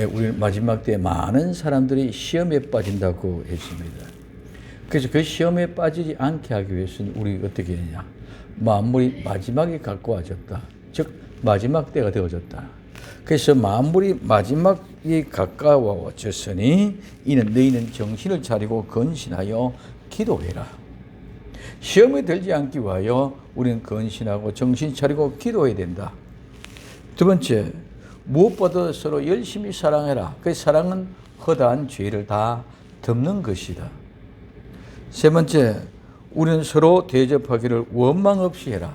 우리는 마지막 때에 많은 사람들이 시험에 빠진다고 했습니다. 그래서 그 시험에 빠지지 않게 하기 위해서는 우리 어떻게 해야 하냐. 만물이 마지막에 가까워졌다. 즉 마지막 때가 되어졌다. 그래서 만물이 마지막에 가까워졌으니 이는 너희는 정신을 차리고 근신하여 기도해라. 시험에 들지 않기 위하여 우리는 근신하고 정신 차리고 기도해야 된다. 두 번째, 무엇보다 서로 열심히 사랑해라. 그 사랑은 허다한 죄를 다 덮는 것이다. 세 번째, 우리는 서로 대접하기를 원망 없이 해라.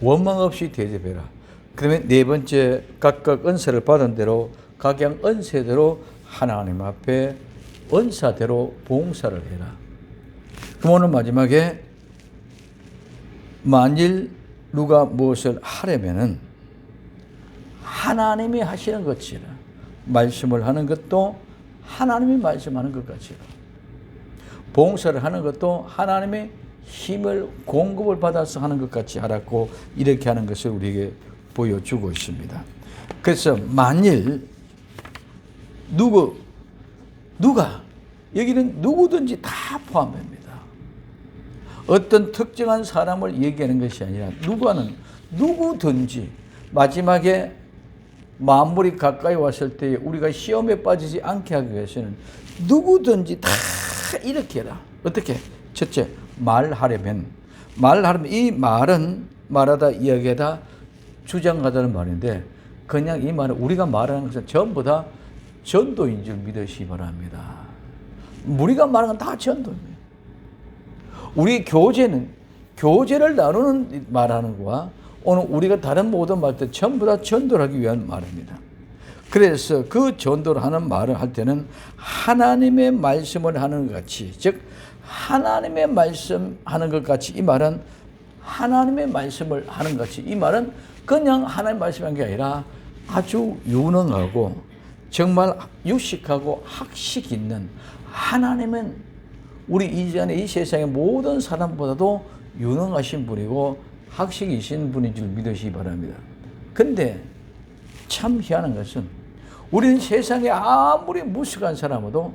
원망 없이 대접해라. 그다음에 네 번째, 각각 은사를 받은 대로 각양 은사대로 하나님 앞에 은사대로 봉사를 해라. 그럼 오늘 마지막에 만일 누가 무엇을 하려면은 하나님이 하시는 것이라. 말씀을 하는 것도 하나님이 말씀하는 것 같이라. 봉사를 하는 것도 하나님의 힘을 공급을 받아서 하는 것 같이 하라고 이렇게 하는 것을 우리에게 보여주고 있습니다. 그래서 만일 누가 여기는 누구든지 다 포함됩니다. 어떤 특정한 사람을 얘기하는 것이 아니라 누구든지 마지막에 만물이 가까이 왔을 때 우리가 시험에 빠지지 않게 하기 위해서는 누구든지 다 이렇게 해라. 어떻게? 첫째, 말하려면 이 말은 말하다 이야기하다 주장하다는 말인데 그냥 이 말은 우리가 말하는 것은 전부 다 전도인 줄 믿으시기 바랍니다. 우리가 말하는 건 다 전도입니다. 우리 교제를 나누는 말하는 거와 오늘 우리가 다른 모든 말들 전부 다 전도를 하기 위한 말입니다. 그래서 그 전도를 하는 말을 할 때는 하나님의 말씀을 하는 것 같이, 즉 하나님의 말씀하는 것 같이, 이 말은 하나님의 말씀을 하는 것 같이, 이 말은 그냥 하나님의 말씀한 게 아니라 아주 유능하고 정말 유식하고 학식 있는, 하나님은 우리 이전에 이 세상의 모든 사람보다도 유능하신 분이고 학식이신 분인 줄 믿으시기 바랍니다. 근데 참 희한한 것은 우리는 세상에 아무리 무식한 사람도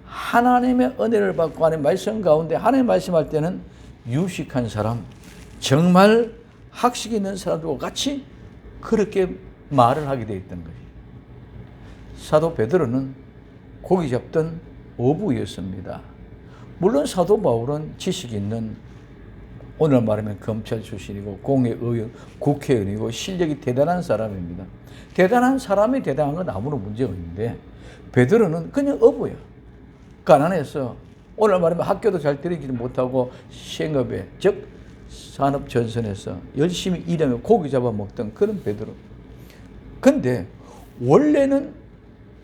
하나님의 은혜를 받고 하나님의 말씀 가운데 하나님 말씀할 때는 유식한 사람, 정말 학식 있는 사람들과 같이 그렇게 말을 하게 되어 있던 거예요. 사도 베드로는 고기 잡던 어부였습니다. 물론 사도 바울은 지식 있는, 오늘 말하면 검찰 출신이고 공회의원, 국회의원이고 실력이 대단한 사람입니다. 대단한 사람이 대단한 건 아무런 문제가 없는데 베드로는 그냥 어부야. 가난해서 오늘 말하면 학교도 잘 다니지 못하고 생업에, 즉 산업 전선에서 열심히 일하며 고기 잡아먹던 그런 베드로. 근데 원래는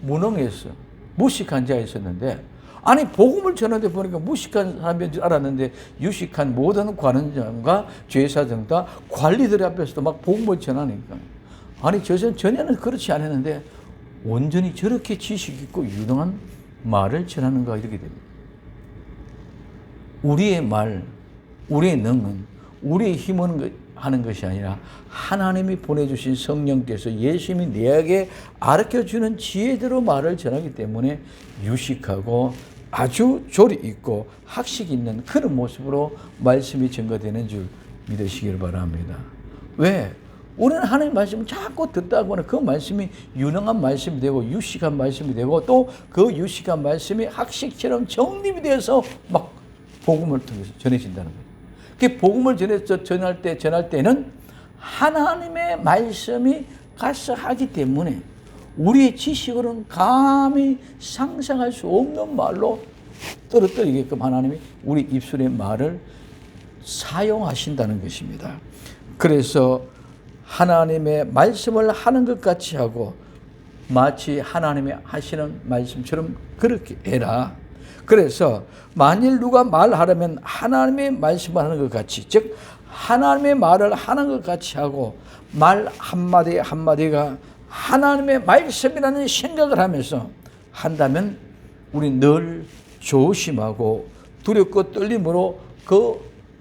무능했어. 무식한 자였었는데, 아니 복음을 전하다 보니까 무식한 사람인 줄 알았는데 유식한 모든 관원장과 제사장 다 관리들 앞에서도 막 복음을 전하니까, 아니 전에는 그렇지 않았는데 온전히 저렇게 지식 있고 유능한 말을 전하는가, 이렇게 됩니다. 우리의 말, 우리의 능은, 우리의 힘은 하는 것이 아니라 하나님이 보내주신 성령께서 예수님이 내게 가르쳐주는 지혜대로 말을 전하기 때문에 유식하고 아주 조리 있고 학식 있는 그런 모습으로 말씀이 증거되는 줄 믿으시길 바랍니다. 왜? 우리는 하나님의 말씀을 자꾸 듣다 보면 그 말씀이 유능한 말씀이 되고 유식한 말씀이 되고 또 그 유식한 말씀이 학식처럼 정립이 되어서 막 복음을 통해서 전해진다는 거예요. 그 복음을 전할 때는 하나님의 말씀이 가서 하기 때문에 우리의 지식으로는 감히 상상할 수 없는 말로 떨어뜨리게끔 하나님이 우리 입술의 말을 사용하신다는 것입니다. 그래서 하나님의 말씀을 하는 것 같이 하고 마치 하나님이 하시는 말씀처럼 그렇게 해라. 그래서 만일 누가 말하려면 하나님의 말씀을 하는 것 같이, 즉 하나님의 말을 하는 것 같이 하고 말 한마디 한마디가 하나님의 말씀이라는 생각을 하면서 한다면 우리 늘 조심하고 두렵고 떨림으로 그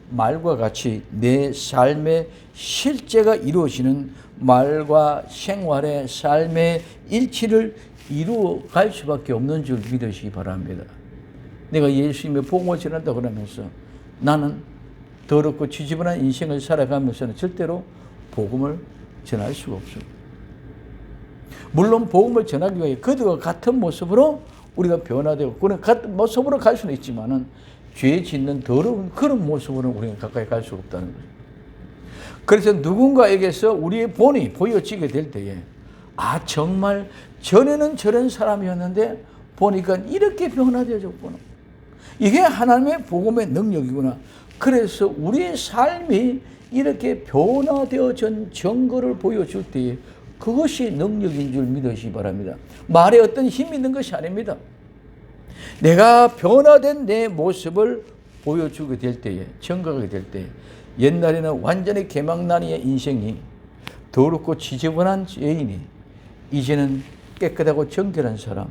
말과 같이 내 삶의 실제가 이루어지는 말과 생활의 삶의 일치를 이루어 갈 수밖에 없는 줄 믿으시기 바랍니다. 내가 예수님의 복음을 전한다 그러면서 나는 더럽고 지저분한 인생을 살아가면서는 절대로 복음을 전할 수가 없습니다. 물론 복음을 전하기 위해 그들과 같은 모습으로 우리가 변화되고 그런 같은 모습으로 갈 수는 있지만은 죄 짓는 더러운 그런 모습으로는 우리가 가까이 갈 수가 없다는 거죠. 그래서 누군가에게서 우리의 본이 보여지게 될 때에 아 정말 전에는 저런 사람이었는데 보니까 이렇게 변화되어졌구나. 이게 하나님의 복음의 능력이구나. 그래서 우리의 삶이 이렇게 변화되어진 증거를 보여줄 때에 그것이 능력인 줄 믿으시기 바랍니다. 말에 어떤 힘이 있는 것이 아닙니다. 내가 변화된 내 모습을 보여주게 될 때에, 증거하게 될 때에 옛날에는 완전히 개망난이의 인생이 더럽고 지저분한 죄인이 이제는 깨끗하고 정결한 사람,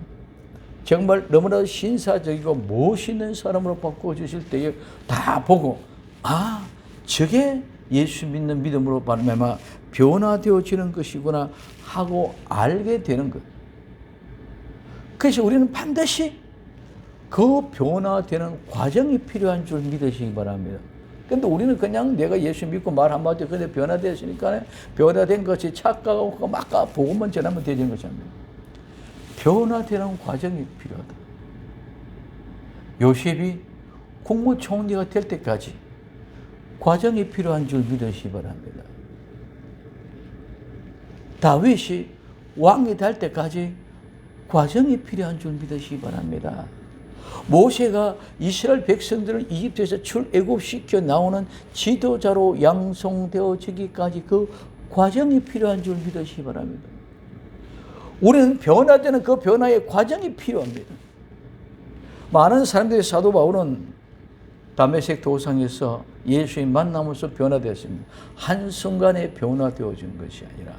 정말 너무나 신사적이고 멋있는 사람으로 바꿔주실 때에 다 보고 아 저게 예수 믿는 믿음으로 말미암아 변화되어지는 것이구나 하고 알게 되는 것. 그래서 우리는 반드시 그 변화되는 과정이 필요한 줄 믿으시기 바랍니다. 근데 우리는 그냥 내가 예수 믿고 말 한마디 근데 변화되었으니까 변화된 것이 착각하고 막 복음만 전하면 되는 것이 아닙니다. 변화되는 과정이 필요하다. 요셉이 국무총리가 될 때까지 과정이 필요한 줄 믿으시기 바랍니다. 다윗이 왕이 될 때까지 과정이 필요한 줄 믿으시기 바랍니다. 모세가 이스라엘 백성들을 이집트에서 출애굽시켜 나오는 지도자로 양성되어지기까지 그 과정이 필요한 줄 믿으시기 바랍니다. 우리는 변화되는 그 변화의 과정이 필요합니다. 많은 사람들이 사도 바울은 다메섹 도상에서 예수님 만나면서 변화되었습니다. 한순간에 변화되어진 것이 아니라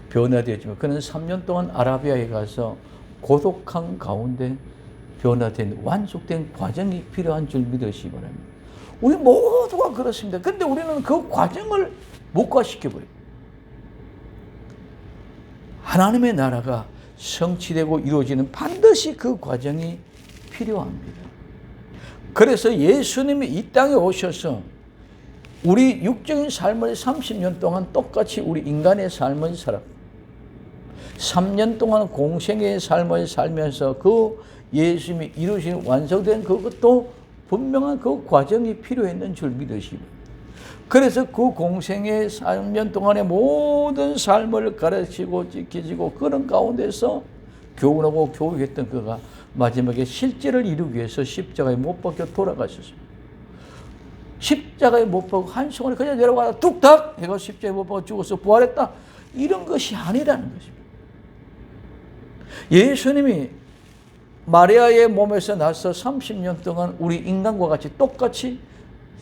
변화되었지만 그는 3년 동안 아라비아에 가서 고독한 가운데 변화된 완숙된 과정이 필요한 줄 믿으시기 바랍니다. 우리 모두가 그렇습니다. 그런데 우리는 그 과정을 목화시켜버려요. 하나님의 나라가 성취되고 이루어지는 반드시 그 과정이 필요합니다. 그래서 예수님이 이 땅에 오셔서 우리 육적인 삶을 30년 동안 똑같이 우리 인간의 삶을 살았고 3년 동안 공생의 삶을 살면서 그 예수님이 이루신 완성된 그것도 분명한 그 과정이 필요했는 줄 믿으십니다. 그래서 그 공생의 3년 동안의 모든 삶을 가르치고 지키시고 그런 가운데서 교훈하고 교육했던 그가 마지막에 실제를 이루기 위해서 십자가에 못 박혀 돌아가셨습니다. 십자가에 못 박고 한순간에 그냥 내려가다 뚝딱 해가 십자가에 못 박고 죽어서 부활했다. 이런 것이 아니라는 것입니다. 예수님이 마리아의 몸에서 나서 30년 동안 우리 인간과 같이 똑같이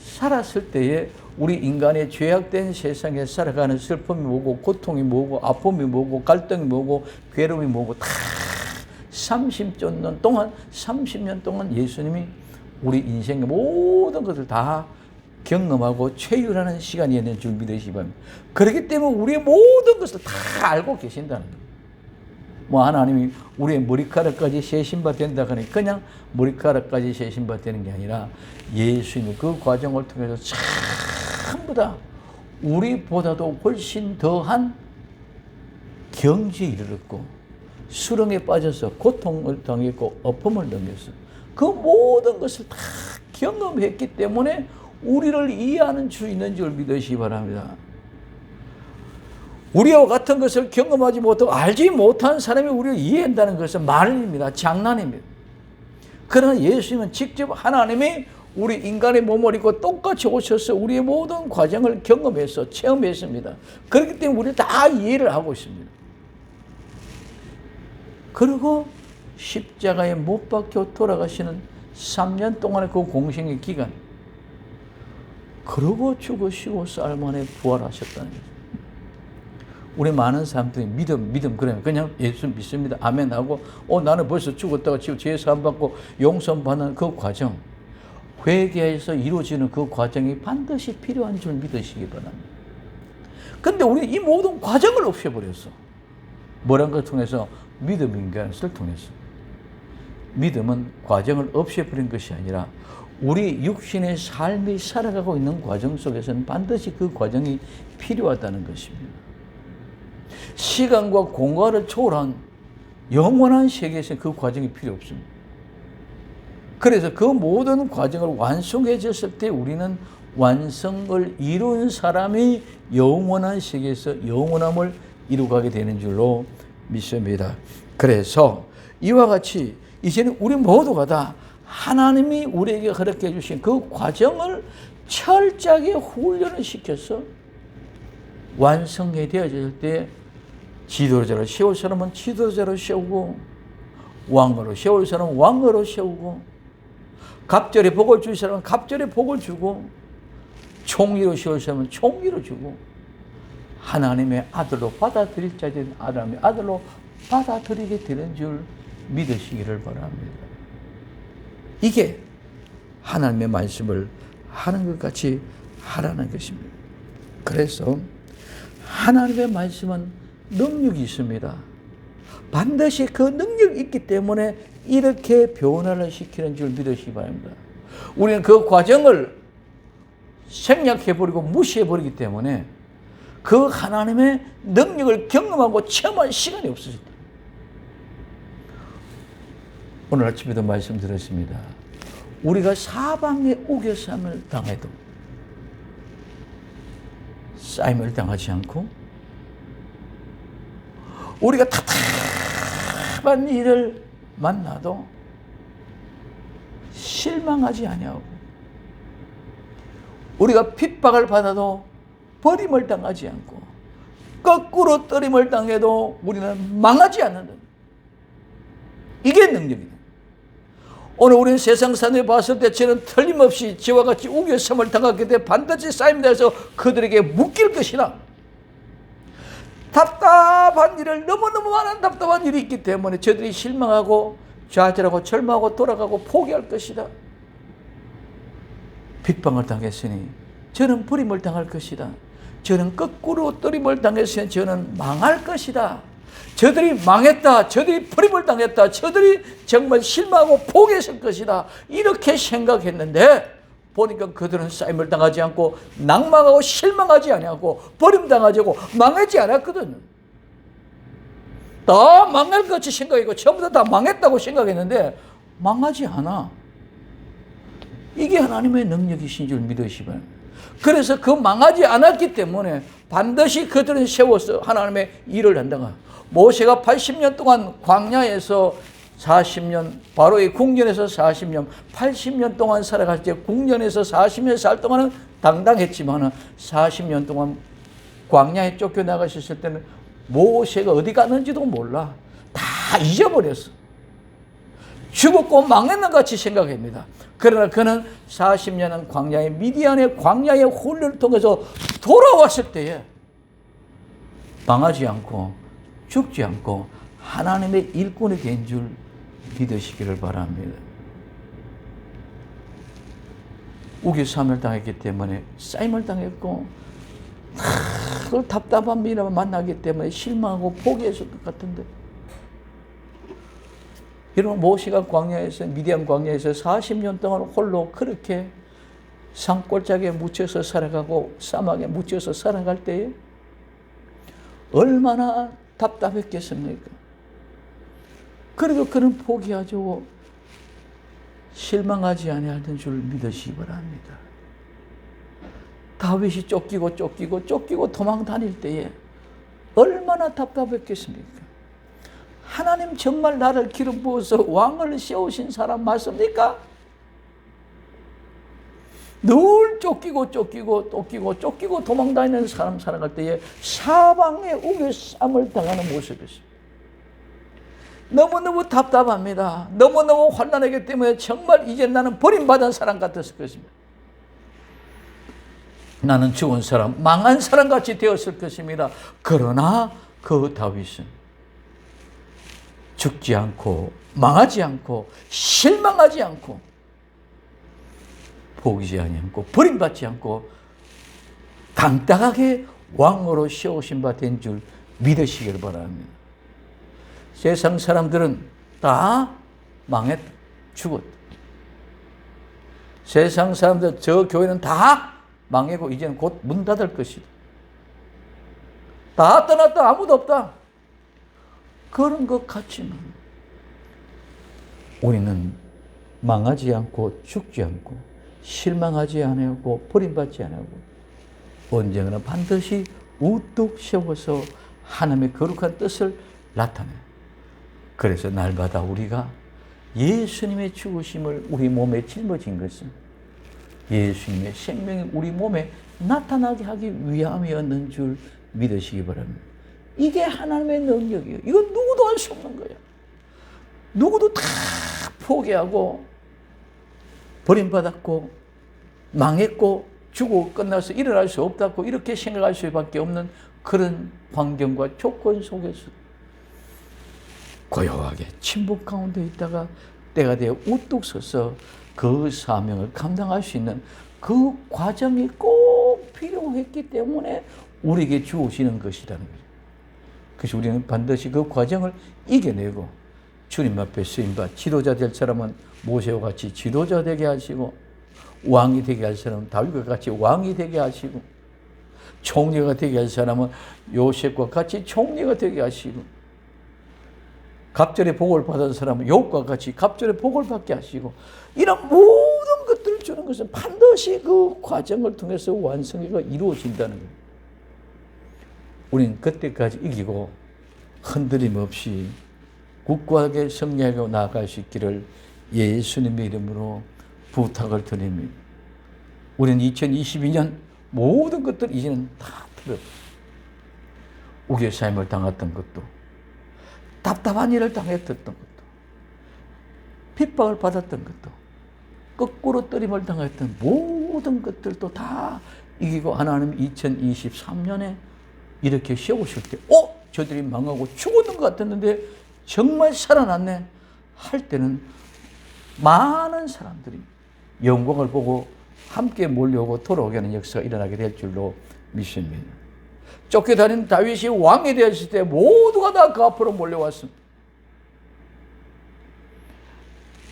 살았을 때에 우리 인간의 죄악된 세상에 살아가는 슬픔이 뭐고 고통이 뭐고 아픔이 뭐고 갈등이 뭐고 괴로움이 뭐고 다 30년 동안 예수님이 우리 인생의 모든 것을 다 경험하고 체휼하는 시간이었는 줄 믿으시기 바랍니다. 그렇기 때문에 우리의 모든 것을 다 알고 계신다는 거예요. 뭐 하나님이 우리의 머리카락까지 세신바 된다 하니 그냥 머리카락까지 세신바 되는 게 아니라 예수님이 그 과정을 통해서 전부 다 우리보다도 훨씬 더한 경지에 이르렀고 수렁에 빠져서 고통을 당했고 아픔을 당했어. 그 모든 것을 다 경험했기 때문에 우리를 이해하는 주 있는 줄 믿으시기 바랍니다. 우리와 같은 것을 경험하지 못하고 알지 못한 사람이 우리를 이해한다는 것은 말입니다. 장난입니다. 그러나 예수님은 직접 하나님이 우리 인간의 몸을 입고 똑같이 오셔서 우리의 모든 과정을 경험해서 체험했습니다. 그렇기 때문에 우리 다 이해를 하고 있습니다. 그리고 십자가에 못 박혀 돌아가시는 3년 동안의 그 공생의 기간, 그러고 죽으시고 사흘 만에 부활하셨다는 거죠. 우리 많은 사람들이 믿음 그러면 그냥 예수 믿습니다. 아멘 하고 나는 벌써 죽었다가 지금 죄 사함 받고 용서 받는 그 과정, 회개에서 이루어지는 그 과정이 반드시 필요한 줄 믿으시기 바랍니다. 근데 우리는 이 모든 과정을 없애버렸어. 뭐란 걸 통해서? 믿음인 것을 통해서. 믿음은 과정을 없애버린 것이 아니라 우리 육신의 삶이 살아가고 있는 과정 속에서는 반드시 그 과정이 필요하다는 것입니다. 시간과 공간을 초월한 영원한 세계에서 그 과정이 필요 없습니다. 그래서 그 모든 과정을 완성해졌을 때 우리는 완성을 이룬 사람이 영원한 세계에서 영원함을 이루어가게 되는 줄로 믿습니다. 그래서 이와 같이 이제는 우리 모두가 다 하나님이 우리에게 허락해 주신 그 과정을 철저하게 훈련을 시켜서 완성이 되어질 때 지도자를 세울 사람은 지도자로 세우고 왕으로 세울 사람은 왕으로 세우고 갑절에 복을 줄 사람은 갑절에 복을 주고 총리로 세울 사람은 총리로 주고 하나님의 아들로 받아들일 자들은 하나님의 아들로 받아들이게 되는 줄 믿으시기를 바랍니다. 이게 하나님의 말씀을 하는 것 같이 하라는 것입니다. 그래서 하나님의 말씀은 능력이 있습니다. 반드시 그 능력이 있기 때문에 이렇게 변화를 시키는 줄 믿으시기 바랍니다. 우리는 그 과정을 생략해버리고 무시해버리기 때문에 그 하나님의 능력을 경험하고 체험할 시간이 없어졌다. 오늘 아침에도 말씀드렸습니다. 우리가 사방에 우겨쌈을 당해도 싸임을 당하지 않고 우리가 답답한 일을 만나도 실망하지 아니하고 우리가 핍박을 받아도 버림을 당하지 않고 거꾸로 떨림을 당해도 우리는 망하지 않는다. 이게 능력이다. 오늘 우리는 세상 사람들이 봤을 때 저는 틀림없이 저와 같이 우겨섬을 당하게 돼 반드시 쌓임돼서 그들에게 묶일 것이다. 답답한 일을 너무너무 많은 답답한 일이 있기 때문에 저들이 실망하고 좌절하고 절망하고 돌아가고 포기할 것이다. 핍박을 당했으니 저는 버림을 당할 것이다. 저는 거꾸로 떨림을 당했으니 저는 망할 것이다. 저들이 망했다. 저들이 버림을 당했다. 저들이 정말 실망하고 포기했을 것이다. 이렇게 생각했는데 보니까 그들은 쌓임을 당하지 않고 낭망하고 실망하지 아니하고 버림당하지 않고 망하지 않았거든. 다 망할 것이 생각이고 전부 다 망했다고 생각했는데 망하지 않아. 이게 하나님의 능력이신 줄 믿으시기 바랍니다. 그래서 그 망하지 않았기 때문에 반드시 그들은 세워서 하나님의 일을 한다가 모세가 80년 동안 광야에서 40년, 바로의 궁전에서 40년, 80년 동안 살아갈 때 궁전에서 40년 살 동안은 당당했지만 40년 동안 광야에 쫓겨나가셨을 때는 모세가 어디 갔는지도 몰라. 다 잊어버렸어. 죽었고 망했는 같이 생각합니다. 그러나 그는 40년은 광야의 미디안의 광야의 훈련을 통해서 돌아왔을 때에 망하지 않고 죽지 않고 하나님의 일꾼이 된 줄 믿으시기를 바랍니다. 우겨쌈을 당했기 때문에 싸임을 당했고 그 답답한 미련을 만나기 때문에 실망하고 포기했을 것 같은데 여러분 모세가 광야에서 미디안 광야에서 40년 동안 홀로 그렇게 산골짜기에 묻혀서 살아가고 사막에 묻혀서 살아갈 때에 얼마나 답답했겠습니까? 그래도 그는 포기하죠. 실망하지 아니하는 줄 믿으시기 바랍니다. 다윗이 쫓기고 도망 다닐 때에 얼마나 답답했겠습니까? 하나님 정말 나를 기름 부어서 왕을 세우신 사람 맞습니까? 늘 쫓기고 도망 다니는 사람 살아갈 때에 사방에 우겨쌈을 당하는 모습이었습니다. 너무너무 답답합니다. 너무너무 환난하기 때문에 정말 이제 나는 버림받은 사람 같았을 것입니다. 나는 죽은 사람, 망한 사람 같이 되었을 것입니다. 그러나 그 다윗은 죽지 않고 망하지 않고 실망하지 않고 포기하지 않고 버림받지 않고 당당하게 왕으로 세우신 바 된 줄 믿으시기를 바랍니다. 세상 사람들은 다 망했다. 죽었다. 세상 사람들, 저 교회는 다 망하고 이제는 곧 문 닫을 것이다. 다 떠났다. 아무도 없다. 그런 것 같지만 우리는 망하지 않고 죽지 않고 실망하지 않고 버림받지 않고 언젠가는 반드시 우뚝 세워서 하나님의 거룩한 뜻을 나타내. 그래서 날마다 우리가 예수님의 죽으심을 우리 몸에 짊어진 것은 예수님의 생명이 우리 몸에 나타나게 하기 위함이었는 줄 믿으시기 바랍니다. 이게 하나님의 능력이에요. 이건 누구도 할 수 없는 거예요. 누구도 다 포기하고 버림받았고 망했고 죽고 끝나서 일어날 수 없다고 이렇게 생각할 수밖에 없는 그런 환경과 조건 속에서 고요하게 침묵 가운데 있다가 때가 되어 우뚝 서서 그 사명을 감당할 수 있는 그 과정이 꼭 필요했기 때문에 우리에게 주어지는 것이라는 거죠. 그래서 우리는 반드시 그 과정을 이겨내고 주님 앞에 쓰임받 지도자 될 사람은 모세와 같이 지도자 되게 하시고 왕이 되게 할 사람은 다윗과 같이 왕이 되게 하시고 총리가 되게 할 사람은 요셉과 같이 총리가 되게 하시고 갑절의 복을 받은 사람은 욥과 같이 갑절의 복을 받게 하시고 이런 모든 것들을 주는 것은 반드시 그 과정을 통해서 완성이 이루어진다는 거예요. 우리는 그때까지 이기고 흔들림 없이 굳건하게 승리하고 나아갈 수 있기를 예수님의 이름으로 부탁을 드립니다. 우리는 2022년 모든 것들 이제는 다 틀렸어요. 우리의 삶을 당했던 것도 답답한 일을 당했던 것도 핍박을 받았던 것도 거꾸로 뜨림을 당했던 모든 것들도 다 이기고 하나님 2023년에 이렇게 세우실 때 저들이 망하고 죽었는 것 같았는데 정말 살아났네 할 때는 많은 사람들이 영광을 보고 함께 몰려오고 돌아오게 하는 역사가 일어나게 될 줄로 믿습니다. 쫓겨다니는 다윗이 왕이 되었을 때 모두가 다 그 앞으로 몰려왔습니다.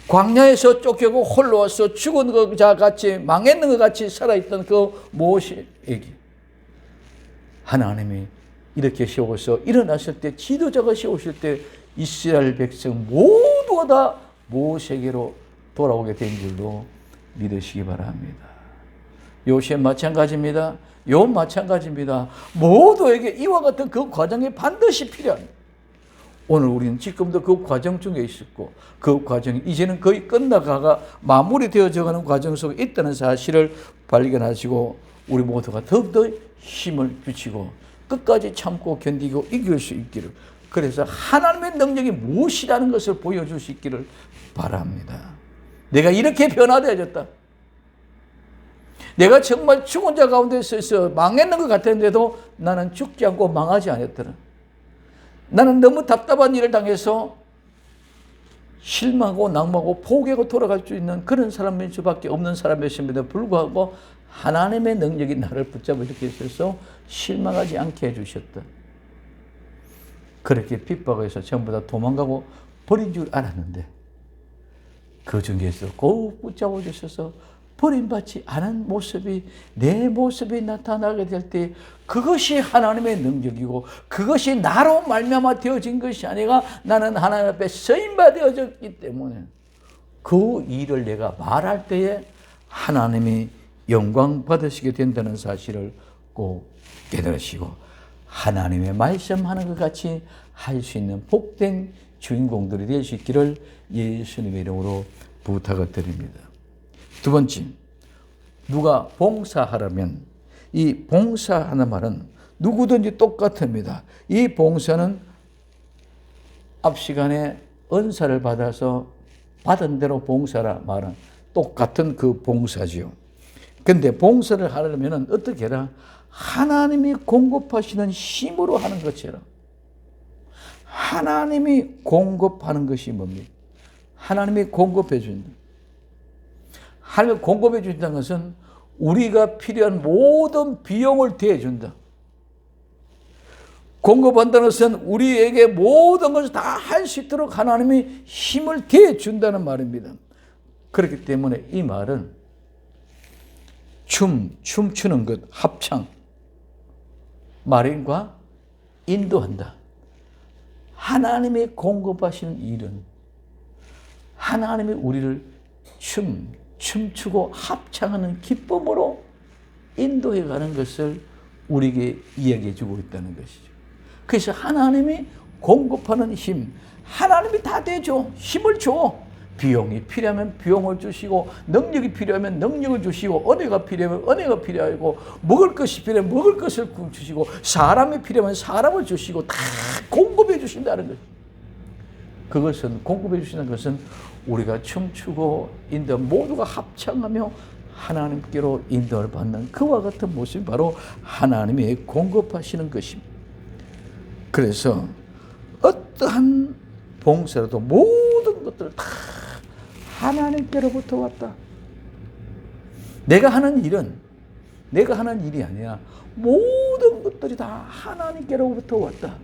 광야에서 쫓겨고 홀로 와서 죽은 것 같이 망했는 것 같이 살아있던 그 모세에게 하나님이 이렇게 세워서 일어났을 때 지도자가 세우실 때 이스라엘 백성 모두가 다 모세에게로 돌아오게 된 줄로 믿으시기 바랍니다. 요셉 마찬가지입니다. 욥 마찬가지입니다. 모두에게 이와 같은 그 과정이 반드시 필요합니다. 오늘 우리는 지금도 그 과정 중에 있었고 그 과정이 이제는 거의 끝나가가 마무리되어져 가는 과정 속에 있다는 사실을 발견하시고 우리 모두가 더욱더 힘을 붙이고 끝까지 참고 견디고 이길 수 있기를 그래서 하나님의 능력이 무엇이라는 것을 보여줄 수 있기를 바랍니다. 내가 이렇게 변화되어졌다. 내가 정말 죽은 자 가운데 있어서 망했는 것 같았는데도 나는 죽지 않고 망하지 않았더라. 나는 너무 답답한 일을 당해서 실망하고 낭망하고 포기하고 돌아갈 수 있는 그런 사람일 수밖에 없는 사람이었음에도 불구하고 하나님의 능력이 나를 붙잡아 이렇게 있어서 실망하지 않게 해주셨다. 그렇게 핍박해서 전부 다 도망가고 버린 줄 알았는데 그 중에서 꼭 붙잡아 주셔서 버림받지 않은 모습이 내 모습이 나타나게 될 때 그것이 하나님의 능력이고 그것이 나로 말미암아 되어진 것이 아니라 나는 하나님 앞에 쓰임바 되어졌기 때문에 그 일을 내가 말할 때에 하나님이 영광 받으시게 된다는 사실을 꼭 깨달으시고 하나님의 말씀하는 것 같이 할 수 있는 복된 주인공들이 될 수 있기를 예수님의 이름으로 부탁을 드립니다. 두 번째, 누가 봉사하라면 이 봉사하는 말은 누구든지 똑같습니다. 이 봉사는 앞 시간에 은사를 받아서 받은 대로 봉사라 말은 똑같은 그 봉사지요. 근데 봉사를 하려면 어떻게 해라? 하나님이 공급하시는 힘으로 하는 것처럼. 하나님이 공급하는 것이 뭡니까? 하나님이 공급해 준다. 하나님이 공급해 준다는 것은 우리가 필요한 모든 비용을 대준다. 공급한다는 것은 우리에게 모든 것을 다 할 수 있도록 하나님이 힘을 대준다는 말입니다. 그렇기 때문에 이 말은 춤추는 것, 합창, 마련과 인도한다. 하나님의 공급하시는 일은 하나님이 우리를 춤추고 합창하는 기쁨으로 인도해 가는 것을 우리에게 이야기해 주고 있다는 것이죠. 그래서 하나님이 공급하는 힘, 하나님이 다 대줘. 힘을 줘. 비용이 필요하면 비용을 주시고, 능력이 필요하면 능력을 주시고, 은혜가 필요하면 은혜가 필요하고, 먹을 것이 필요하면 먹을 것을 주시고, 사람이 필요하면 사람을 주시고, 다 공급해 주신다는 것. 그것은 공급해 주시는 것은 우리가 춤추고 인도 모두가 합창하며 하나님께로 인도를 받는 그와 같은 모습이 바로 하나님의 공급하시는 것입니다. 그래서 어떠한 봉사라도 모든 것들 다 하나님께로부터 왔다. 내가 하는 일이 아니라 모든 것들이 다 하나님께로부터 왔다.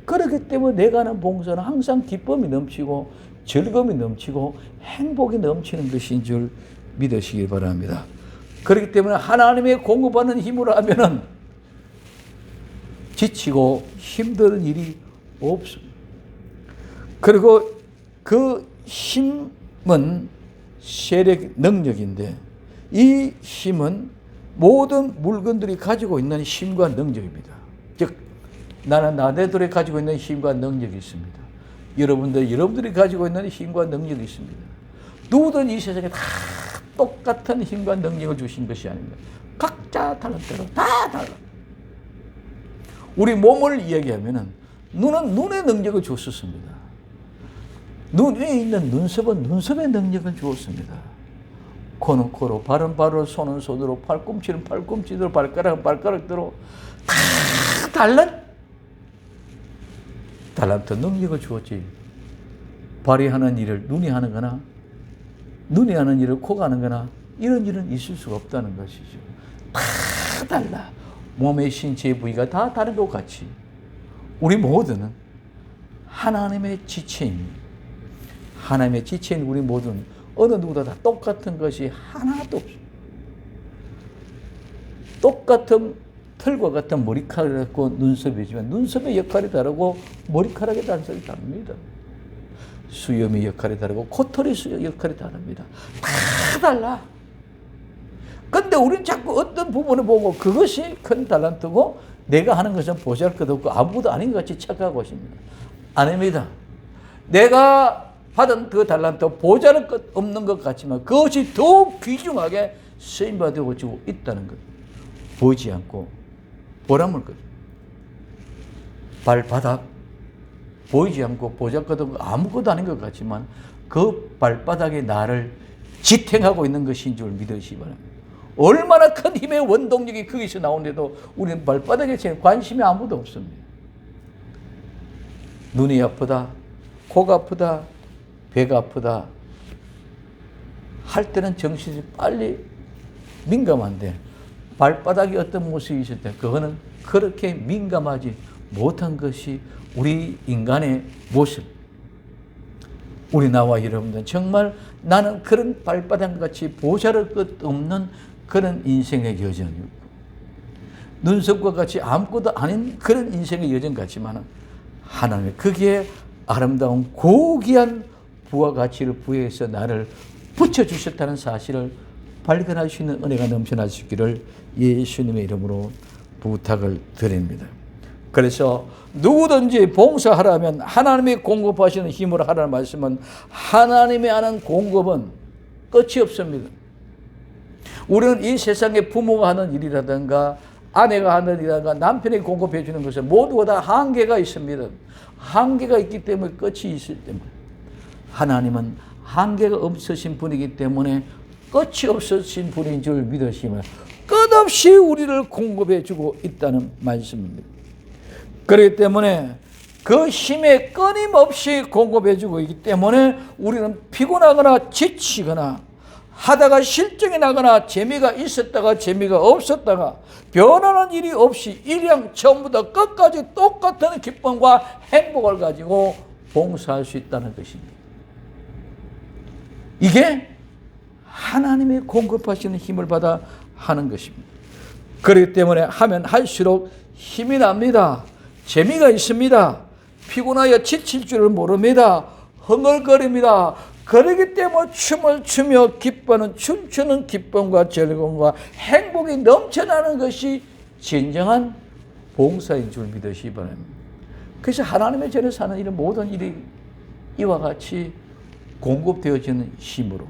그렇기 때문에 내가 하는 봉사는 항상 기쁨이 넘치고 즐거움이 넘치고 행복이 넘치는 것인 줄 믿으시기 바랍니다. 그렇기 때문에 하나님의 공급하는 힘으로 하면은 지치고 힘든 일이 없습니다. 그리고 그 힘은 세력 능력인데 이 힘은 모든 물건들이 가지고 있는 힘과 능력입니다. 즉 나는 나대들이 가지고 있는 힘과 능력이 있습니다. 여러분들이 가지고 있는 힘과 능력이 있습니다. 누구든 이 세상에 다 똑같은 힘과 능력을 주신 것이 아닙니다. 각자 다른 대로 다 달라. 우리 몸을 이야기하면은 눈은 눈의 능력을 줬었습니다. 눈 위에 있는 눈썹은 눈썹의 능력을 주었습니다. 코는 코로, 발은 발로, 손은 손으로, 팔꿈치는 팔꿈치대로, 발가락은 발가락대로 다 달란 달란트 능력을 주었지. 발이 하는 일을 눈이 하는 거나 눈이 하는 일을 코가 하는 거나 이런 일은 있을 수가 없다는 것이죠. 다 달라. 몸의 신체 부위가 다 다른 것 같이 우리 모두는 하나님의 지체입니다. 하나님의 지체인 우리 모두는 어느 누구보다 다 똑같은 것이 하나도 없습니다. 똑같은 털과 같은 머리카락이 있고 눈썹이지만 눈썹의 역할이 다르고 머리카락의 단색이 다릅니다. 수염의 역할이 다르고 코털의 역할이 다릅니다. 다 달라. 근데 우리는 자꾸 어떤 부분을 보고 그것이 큰 달란트고 내가 하는 것은 보잘것없고 아무것도 아닌 것 같이 착각하고 있습니다. 아닙니다. 내가 받은 그 달란트 보잘것없는 것 같지만 그것이 더욱 귀중하게 쓰임받고 있다는 것. 보이지 않고 보람을 거죠. 발바닥 보이지 않고 보잘것없고 아무것도 아닌 것 같지만 그 발바닥에 나를 지탱하고 있는 것인 줄 믿으시기 바랍니다. 얼마나 큰 힘의 원동력이 거기서 나오는데도 우리는 발바닥에 관심이 아무도 없습니다. 눈이 아프다, 코가 아프다, 배가 아프다 할 때는 정신이 빨리 민감한데 발바닥이 어떤 모습이 있을 때 그거는 그렇게 민감하지 못한 것이 우리 인간의 모습. 우리 나와 여러분들 정말 나는 그런 발바닥같이 보잘할 것 없는 그런 인생의 여정이고 눈썹과 같이 아무것도 아닌 그런 인생의 여정 같지만 하나님의 거기에 아름다운 고귀한 부와 가치를 부여해서 나를 붙여주셨다는 사실을 발견할 수 있는 은혜가 넘쳐날 수 있기를 예수님의 이름으로 부탁을 드립니다. 그래서 누구든지 봉사하라면 하나님이 공급하시는 힘으로 하라는 말씀은 하나님이 하는 공급은 끝이 없습니다. 우리는 이 세상에 부모가 하는 일이라든가 아내가 하는 일이라든가 남편이 공급해 주는 것은 모두가 다 한계가 있습니다. 한계가 있기 때문에 끝이 있을 때문에 하나님은 한계가 없으신 분이기 때문에 끝이 없으신 분인 줄 믿으시면 끝없이 우리를 공급해 주고 있다는 말씀입니다. 그렇기 때문에 그 힘에 끊임없이 공급해 주고 있기 때문에 우리는 피곤하거나 지치거나 하다가 실증이 나거나 재미가 있었다가 재미가 없었다가 변하는 일이 없이 일양 처음부터 끝까지 똑같은 기쁨과 행복을 가지고 봉사할 수 있다는 것입니다. 이게 하나님이 공급하시는 힘을 받아 하는 것입니다. 그렇기 때문에 하면 할수록 힘이 납니다. 재미가 있습니다. 피곤하여 지칠 줄을 모릅니다. 흥얼거립니다. 그렇기 때문에 춤을 추며 기뻐하는 춤추는 기쁨과 즐거움과 행복이 넘쳐나는 것이 진정한 봉사인 줄 믿으시기 바랍니다. 그래서 하나님의 전에 사는 이런 모든 일이 이와 같이 공급되어지는 힘으로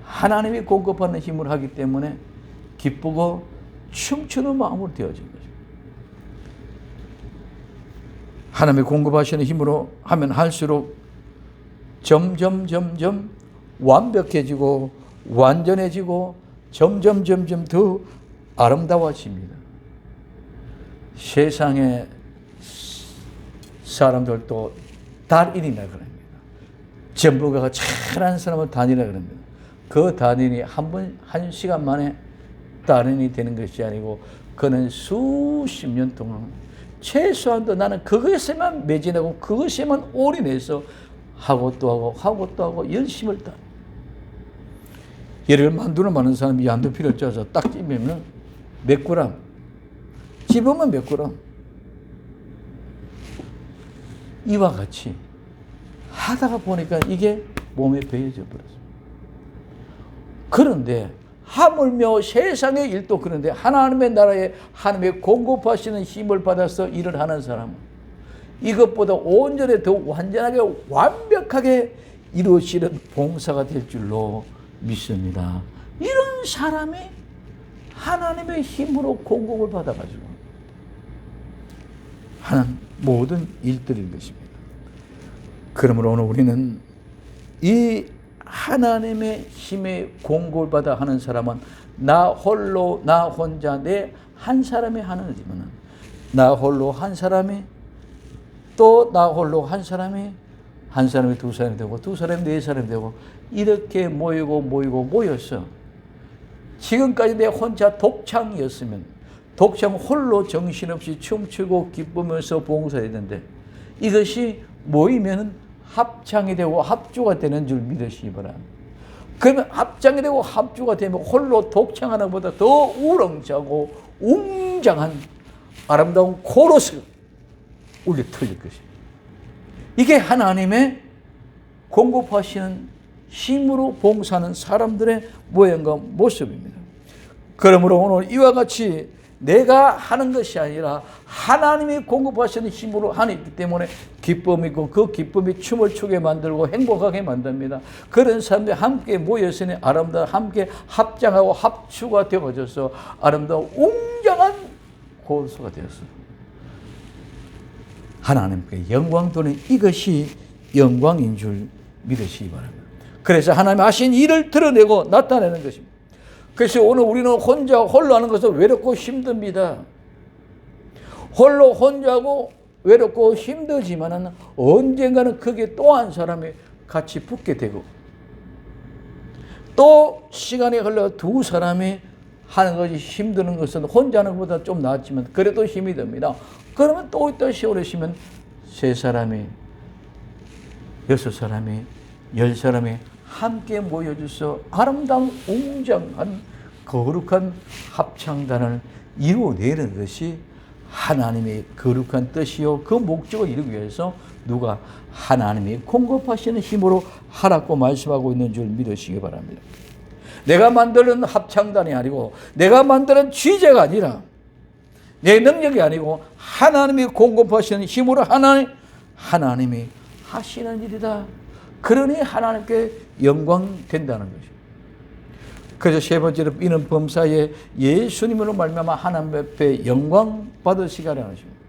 하나님이 공급하는 힘을 하기 때문에 기쁘고 춤추는 마음으로 되어진 거죠. 하나님이 공급하시는 힘으로 하면 할수록 점점 완벽해지고 완전해지고 점점 더 아름다워집니다. 세상의 사람들도 달인이라 그럽니다. 전부가 잘하는 사람을 단이라 그럽니다. 그 단인이 한 시간 만에 달인이 되는 것이 아니고 그는 수십 년 동안 최소한도 나는 그것에만 매진하고 그것에만 올인해서 하고 또 하고 열심을 다. 예를 만두를 많은 사람이 만두 피를 짜서 딱 찝으면 몇 그램, 집으면 몇 그램. 이와 같이 하다가 보니까 이게 몸에 배어져 버렸습니다. 그런데 하물며 세상의 일도 그런데 하나님의 나라에 하나님의 공급하시는 힘을 받아서 일을 하는 사람은 이것보다 온전히 더 완전하게 완벽하게 이루어지는 봉사가 될 줄로 믿습니다. 이런 사람이 하나님의 힘으로 공급을 받아가지고 하는 모든 일들인 것입니다. 그러므로 오늘 우리는 이 하나님의 힘에 공급을 받아 하는 사람은 나 홀로 나 혼자 내 한 사람이 하는 일이면 나 홀로 한 사람이 또 나 홀로 한 사람이 두 사람이 되고 두 사람이 네 사람이 되고 이렇게 모여서 지금까지 내 혼자 독창이었으면 독창 홀로 정신없이 춤추고 기쁘면서 봉사했는데 이것이 모이면 합창이 되고 합주가 되는 줄 믿으시기 바랍니다. 그러면 합창이 되고 합주가 되면 홀로 독창하는 것보다 더 우렁차고 웅장한 아름다운 코러스 울려 터질 것입니다. 이게 하나님의 공급하시는 힘으로 봉사하는 사람들의 모양과 모습입니다. 그러므로 오늘 이와 같이 내가 하는 것이 아니라 하나님이 공급하시는 힘으로 하기 때문에 기쁨이 있고 그 기쁨이 춤을 추게 만들고 행복하게 만듭니다. 그런 사람들이 함께 모였으니 아름다운 함께 합장하고 합주가 되어져서 아름다운 웅장한 고수가 되었어요. 하나님께 영광 돌리는 이것이 영광인 줄 믿으시기 바랍니다. 그래서 하나님 하신 일을 드러내고 나타내는 것입니다. 그래서 오늘 우리는 홀로 하는 것은 외롭고 힘듭니다. 홀로 혼자고 외롭고 힘들지만 언젠가는 그게 또 한 사람이 같이 붙게 되고 또 시간이 흘러 두 사람이 하는 것이 힘드는 것은 혼자 하는 것보다 좀 낫지만 그래도 힘이 듭니다. 그러면 또 세월이 쉬면 세 사람이, 여섯 사람이, 열 사람이 함께 모여줘서 아름다운 웅장한 거룩한 합창단을 이루어내는 것이 하나님의 거룩한 뜻이요 그 목적을 이루기 위해서 누가 하나님이 공급하시는 힘으로 하라고 말씀하고 있는 줄 믿으시기 바랍니다. 내가 만드는 합창단이 아니고 내가 만드는 취재가 아니라 내 능력이 아니고 하나님이 공급하시는 힘으로 하나님이 하시는 일이다. 그러니 하나님께 영광 된다는 것입니다. 그래서 세 번째로 이는 범사에 예수님으로 말미암아 하나님 앞에 영광 받으시기를 하십니다.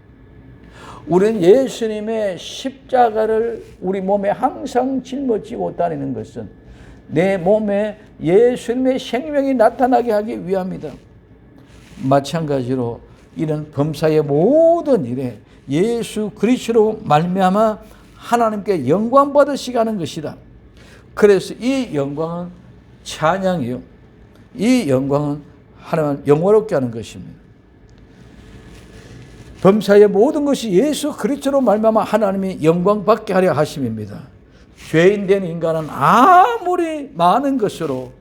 우리는 예수님의 십자가를 우리 몸에 항상 짊어지고 다니는 것은 내 몸에 예수님의 생명이 나타나게 하기 위함이다. 마찬가지로 이는 범사의 모든 일에 예수 그리스도로 말미암아 하나님께 영광 받으시게 하는 것이다. 그래서 이 영광은 찬양이요. 이 영광은 하나님을 영화롭게 하는 것입니다. 범사의 모든 것이 예수 그리스도로 말미암아 하나님이 영광 받게 하려 하심입니다. 죄인된 인간은 아무리 많은 것으로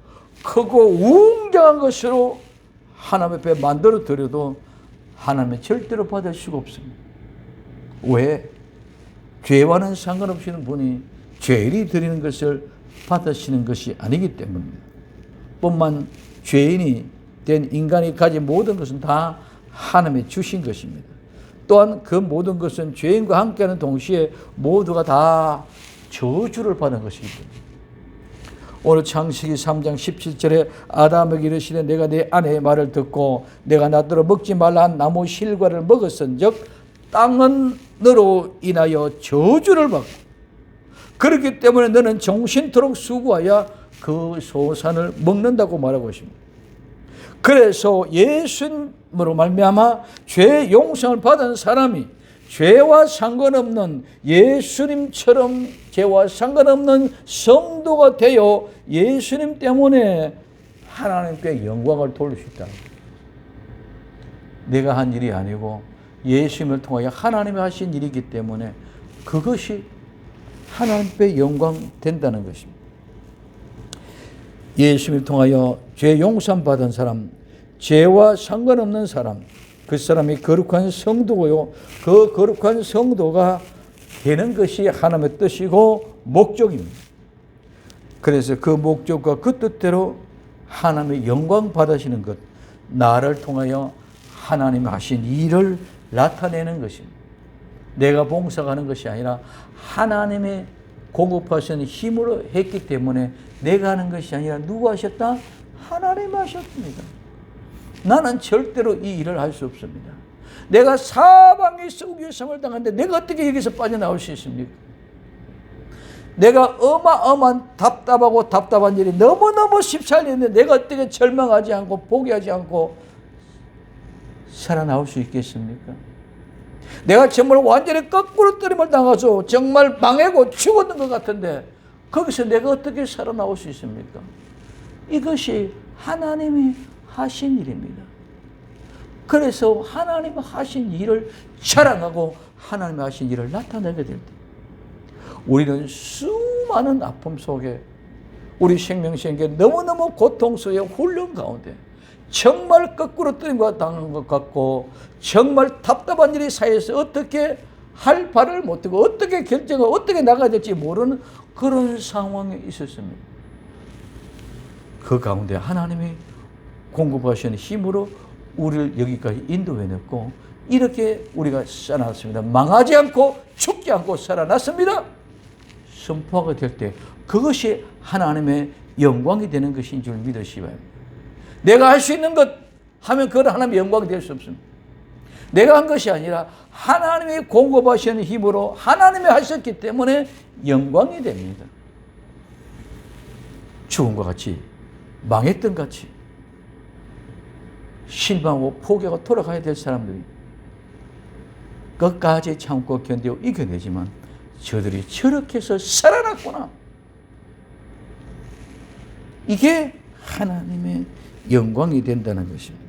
크고 웅장한 것으로 하나님 앞에 만들어 드려도 하나님의 절대로 받을 수가 없습니다. 왜? 죄와는 상관없이는 분이 죄인이 드리는 것을 받으시는 것이 아니기 때문입니다. 뿐만 죄인이 된 인간이 가진 모든 것은 다 하나님이 주신 것입니다. 또한 그 모든 것은 죄인과 함께하는 동시에 모두가 다 저주를 받은 것이기 때문입니다. 오늘 창세기 3장 17절에 아담에게 이르시되 내가 내 아내의 말을 듣고 내가 나더러 먹지 말라 한 나무 실과를 먹었은즉 땅은 너로 인하여 저주를 받고 그렇기 때문에 너는 정신토록 수고하여 그 소산을 먹는다고 말하고 있습니다. 그래서 예수님으로 말미암아 죄 용서를 받은 사람이 죄와 상관없는 예수님처럼 죄와 상관없는 성도가 되어 예수님 때문에 하나님께 영광을 돌릴 수 있다. 내가 한 일이 아니고 예수님을 통하여 하나님이 하신 일이기 때문에 그것이 하나님께 영광 된다는 것입니다. 예수님을 통하여 죄 용서 받은 사람, 죄와 상관없는 사람, 그 사람이 거룩한 성도고요. 그 거룩한 성도가 되는 것이 하나님의 뜻이고 목적입니다. 그래서 그 목적과 그 뜻대로 하나님의 영광 받으시는 것, 나를 통하여 하나님이 하신 일을 나타내는 것입니다. 내가 봉사하는 것이 아니라 하나님의 공급하시는 힘으로 했기 때문에 내가 하는 것이 아니라 누가 하셨다? 하나님이 하셨습니다. 나는 절대로 이 일을 할 수 없습니다. 내가 사방에 썩유성을 당하는데 내가 어떻게 여기서 빠져나올 수 있습니까? 내가 어마어마한 답답하고 답답한 일이 너무너무 십살렸는데 내가 어떻게 절망하지 않고 포기하지 않고 살아나올 수 있겠습니까? 내가 정말 완전히 거꾸로 떨림을 당해서 정말 망하고 죽었던 것 같은데 거기서 내가 어떻게 살아나올 수 있습니까? 이것이 하나님이 하신 일입니다. 그래서 하나님이 하신 일을 자랑하고 하나님이 하신 일을 나타내게 될 때 우리는 수많은 아픔 속에 우리 생명체에게 너무너무 고통 속에 훈련 가운데 정말 거꾸로 떨림과 당한 것 같고 정말 답답한 일이 쌓여서 어떻게 할 바를 못하고 어떻게 결정을 어떻게 나가야 될지 모르는 그런 상황에 있었습니다. 그 가운데 하나님이 공급하시는 힘으로 우리를 여기까지 인도해냈고 이렇게 우리가 살아났습니다. 망하지 않고 죽지 않고 살아났습니다. 선포가 될 때 그것이 하나님의 영광이 되는 것인 줄 믿으시기 바랍니다. 내가 할 수 있는 것 하면 그건 하나님의 영광이 될 수 없습니다. 내가 한 것이 아니라 하나님이 공급하시는 힘으로 하나님이 하셨기 때문에 영광이 됩니다. 죽음과 같이 망했던 같이 실망하고 포기하고 돌아가야 될 사람들이 끝까지 참고 견디고 이겨내지만 저들이 저렇게 해서 살아났구나. 이게 하나님의 영광이 된다는 것입니다.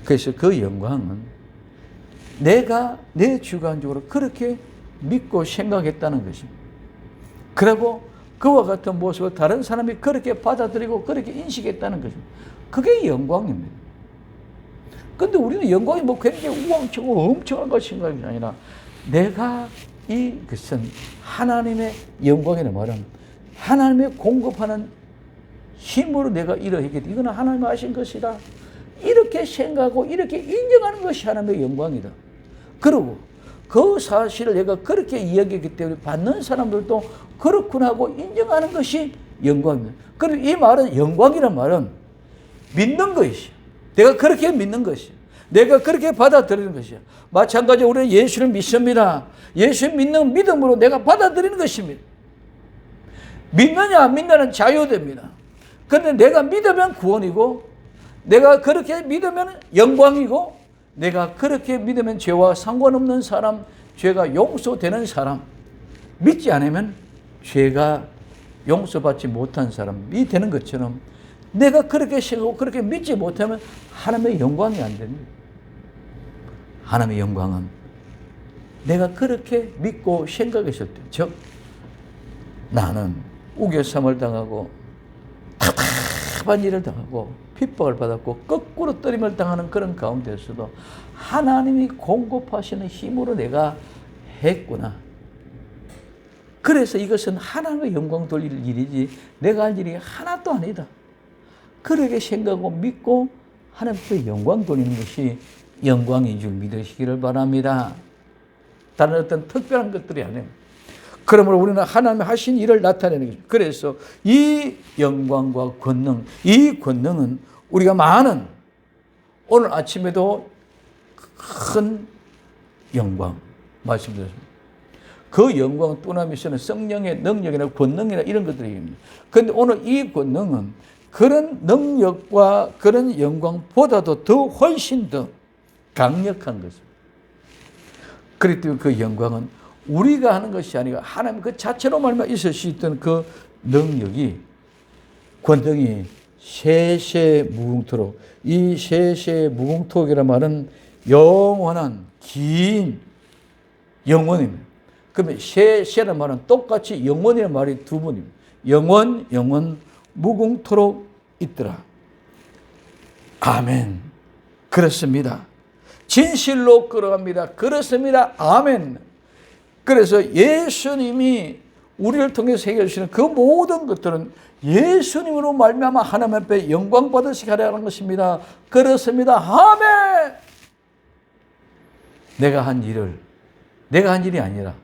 그래서 그 영광은 내가 내 주관적으로 그렇게 믿고 생각했다는 것입니다. 그리고 그와 같은 모습을 다른 사람이 그렇게 받아들이고 그렇게 인식했다는 것입니다. 그게 영광입니다. 그런데 우리는 영광이 뭐 굉장히 우왕차고 엄청난 것인 것이 아니라 내가 이것은 하나님의 영광이라는 말은 하나님의 공급하는 힘으로 내가 이러했기 때문에 이거는 하나님이 하신 것이다. 이렇게 생각하고 이렇게 인정하는 것이 하나님의 영광이다. 그리고 그 사실을 내가 그렇게 이야기했기 때문에 받는 사람들도 그렇구나 하고 인정하는 것이 영광입니다. 그리고 이 말은 영광이란 말은 믿는 것이야. 내가 그렇게 믿는 것이야. 내가 그렇게 받아들이는 것이야. 마찬가지로 우리는 예수를 믿습니다. 예수 믿는 믿음으로 내가 받아들이는 것입니다. 믿느냐 안 믿느냐는 자유됩니다. 그런데 내가 믿으면 구원이고 내가 그렇게 믿으면 영광이고 내가 그렇게 믿으면 죄와 상관없는 사람, 죄가 용서되는 사람, 믿지 않으면 죄가 용서받지 못한 사람이 되는 것처럼 내가 그렇게 생각하고 그렇게 믿지 못하면 하나님의 영광이 안 됩니다. 하나님의 영광은 내가 그렇게 믿고 생각했을 때, 즉 나는 우겨쌈을 당하고 답답한 일을 당하고 핍박을 받았고 거꾸로 떨림을 당하는 그런 가운데서도 하나님이 공급하시는 힘으로 내가 했구나. 그래서 이것은 하나님의 영광 돌릴 일이지 내가 할 일이 하나도 아니다. 그렇게 생각하고 믿고 하나님께 영광 돌리는 것이 영광인 줄 믿으시기를 바랍니다. 다른 어떤 특별한 것들이 아니에요. 그러므로 우리는 하나님이 하신 일을 나타내는 것입니다. 그래서 이 영광과 권능, 이 권능은 우리가 많은 오늘 아침에도 큰 영광 말씀드렸습니다. 그 영광은 또나미서는 성령의 능력이나 권능이나 이런 것들입니다. 그런데 오늘 이 권능은 그런 능력과 그런 영광보다도 더 훨씬 더 강력한 것입니다. 그렇기 때문에 그 영광은 우리가 하는 것이 아니라 하나님 그 자체로 말미암아 있을 수 있던 그 능력이, 권능이 세세무궁토록, 이 세세무궁토록이라는 말은 영원한 긴 영원입니다. 그러면 세세라는 말은 똑같이 영원이라는 말이 두 번입니다. 영원 무궁토록 있더라. 아멘. 그렇습니다. 진실로 끌어갑니다. 그렇습니다. 아멘. 그래서 예수님이 우리를 통해서 해결해 주시는 그 모든 것들은 예수님으로 말미암아 하나님 앞에 영광 받으시게 하려는 것입니다. 그렇습니다. 아멘. 내가 한 일이 아니라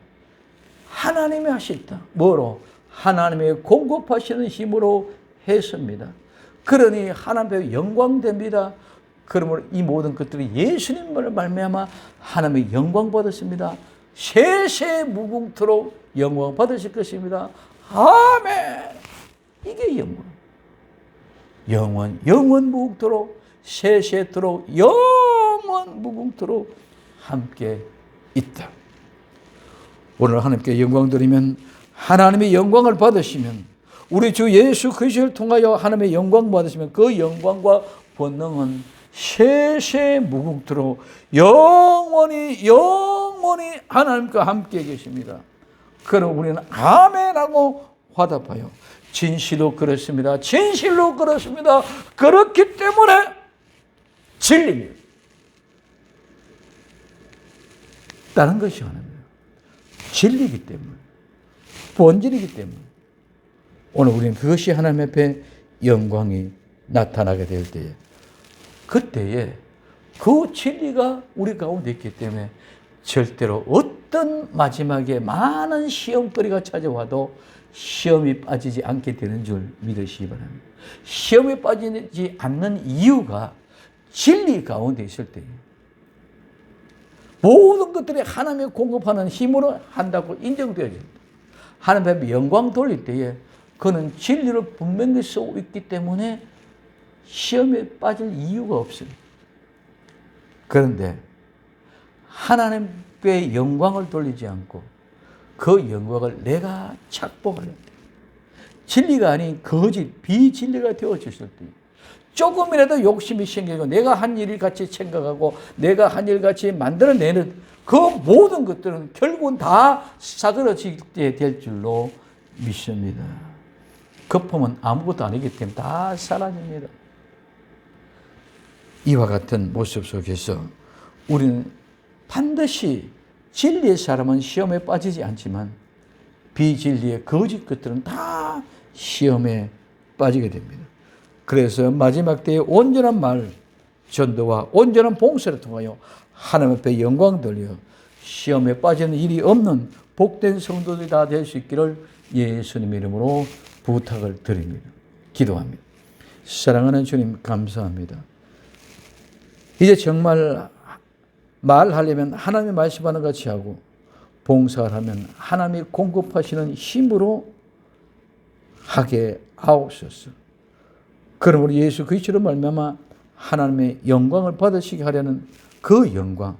하나님이 하셨다. 뭐로? 하나님의 공급하시는 힘으로 했습니다. 그러니 하나님 앞에 영광됩니다. 그러므로 이 모든 것들이 예수님을 말미암아 하나님의 영광 받으십니다. 세세무궁토록 영광 받으실 것입니다. 아멘. 이게 영원 무궁토록, 세세토록, 영원 무궁토록 함께 있다. 오늘 하나님께 영광 드리면 하나님의 영광을 받으시면, 우리 주 예수 그리스도를 통하여 하나님의 영광 받으시면 그 영광과 권능은 세세무궁토록 영원히 하나님과 함께 계십니다. 그럼 우리는 아멘하고 화답하여 진실로 그렇습니다. 진실로 그렇습니다. 그렇기 때문에 진리입니다. 다른 것이 아닙니다. 진리이기 때문에, 본질이기 때문에 오늘 우리는 그것이 하나님 앞에 영광이 나타나게 될 때에, 그때에 그 진리가 우리 가운데 있기 때문에 절대로 어떤 마지막에 많은 시험거리가 찾아와도 시험이 빠지지 않게 되는 줄 믿으시기 바랍니다. 시험에 빠지지 않는 이유가 진리 가운데 있을 때예요. 모든 것들이 하나님이 공급하는 힘으로 한다고 인정되어집니다. 하나님 앞에 영광 돌릴 때에 그는 진리를 분명히 쓰고 있기 때문에 시험에 빠질 이유가 없습니다. 그런데 하나님께 영광을 돌리지 않고 그 영광을 내가 착복하려 때, 진리가 아닌 거짓, 비진리가 되어졌을 때, 조금이라도 욕심이 생기고 내가 한 일을 같이 생각하고 내가 한 일 같이 만들어내는 그 모든 것들은 결국은 다 사그러지게 될 줄로 믿습니다. 거품은 아무것도 아니기 때문에 다 사라집니다. 이와 같은 모습 속에서 우리는 반드시 진리의 사람은 시험에 빠지지 않지만 비진리의 거짓 것들은 다 시험에 빠지게 됩니다. 그래서 마지막 때에 온전한 말, 전도와 온전한 봉사를 통하여 하나님 앞에 영광 돌려 시험에 빠지는 일이 없는 복된 성도들이 다 될 수 있기를 예수님 이름으로 부탁을 드립니다. 기도합니다. 사랑하는 주님 감사합니다. 이제 정말 말하려면 하나님이 말씀하는 같이 하고 봉사를 하면 하나님이 공급하시는 힘으로 하게 하옵소서. 그러므로 예수 그리스도로 말미암아 하나님의 영광을 받으시게 하려는 그 영광,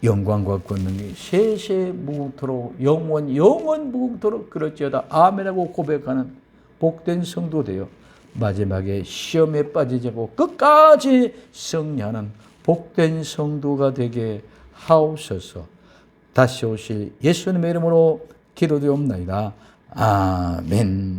영광과 권능이 세세 무궁토록 영원 무궁토록 그럴지어다 아멘하고 고백하는 복된 성도 되어 마지막에 시험에 빠지지 않고 끝까지 승리하는 복된 성도가 되게 하옵소서. 다시 오실 예수님의 이름으로 기도되옵나이다. 아멘.